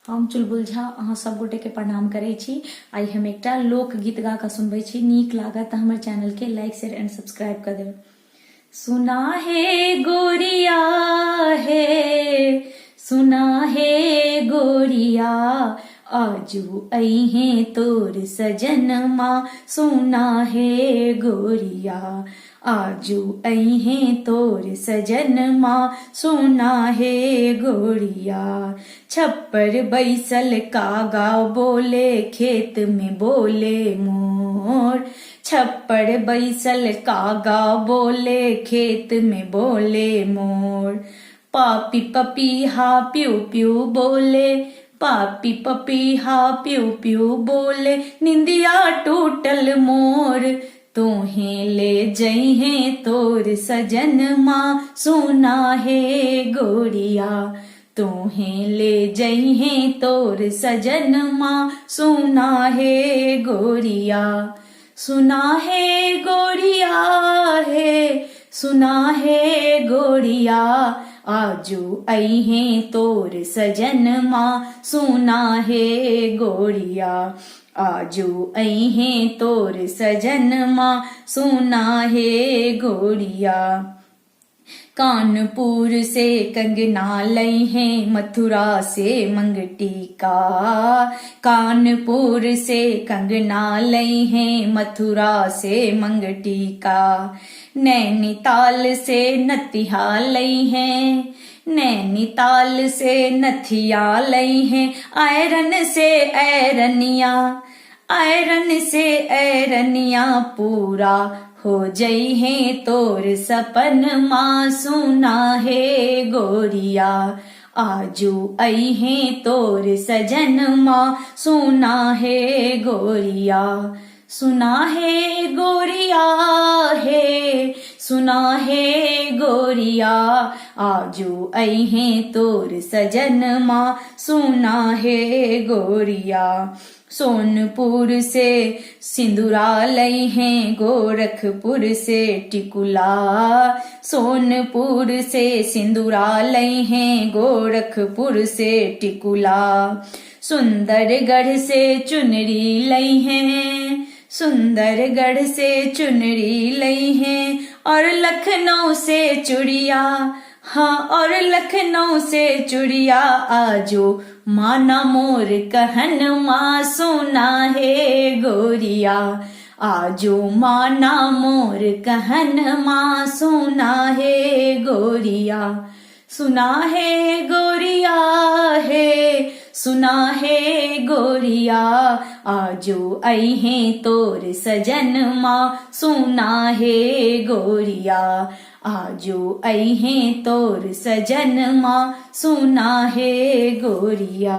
हम चुलबुल झा अहाँ सब गोटे के प्रणाम करे छी। आई हम एकटा लोकगीत गा के सुनबे छी। नीक लागत त हमर चैनल के लाइक शेयर एंड सब्सक्राइब कर देब। सुना है गोरिया है, सुना है गोरिया, आजू अइहे तोर सजनमा। सुना है गोरिया, आजू अइहे तोर सजनमा। सुना है गोरिया, छप्पर बैसल कागा बोले खेत में बोले मोर। छप्पर बैसल कागा बोले खेत में बोले मोर। पापी पपीहा प्यू प्यू बोले, पापी पपीहा प्यू प्यू बोले, निंदिया टूटल मोर। तोहे ले जइहे तोर सजनमा। सुना है गोरिया, तोहे ले जइहे तोर सजनमा। सुना है गोरिया, सुना है गोरिया है, सुना है गोरिया, आजू अइहे तोर सजनमा। सुना है गोरिया, आजू अइहे तोर सजनमा। सुना है गोरिया, कानपुर से कंगना लई है, मथुरा से मंगटीका। कानपुर से कंगना लई है, मथुरा से मंगटीका। नैनीताल से नथिया लई है, नैनीताल से नथिया लई है। आयरन से ऐरनिया, आयरन से ऐरनिया, पूरा हो जइहे तोर सपनमा। सुना है गोरिया, आजू अइहे तोर सजनमा। सुना है गोरिया, सुना है गोरिया है, सुना है गोरिया, आजू अइहे तोर सजनमा। सुना है गोरिया, सोनपुर से सिंदूरा लई है, गोरखपुर से टिकुला। सोनपुर से सिंदूरा लई है, गोरखपुर से टिकुला। सुंदरगढ़ से चुनरी लई है, सुंदरगढ़ से चुनरी लई है। और लखनऊ से चूड़िया, हाँ और लखनऊ से चूड़िया, आजो माना मोर कहनमा। सुना है गोरिया, आजो माना मोर कहनमा। सुना है गोरिया, सुना है गोरिया है, सुना है गोरिया, आजो अइहे तोर सजनमा। सुना है गोरिया, आजो अइहे तोर सजनमा। सुना है गोरिया।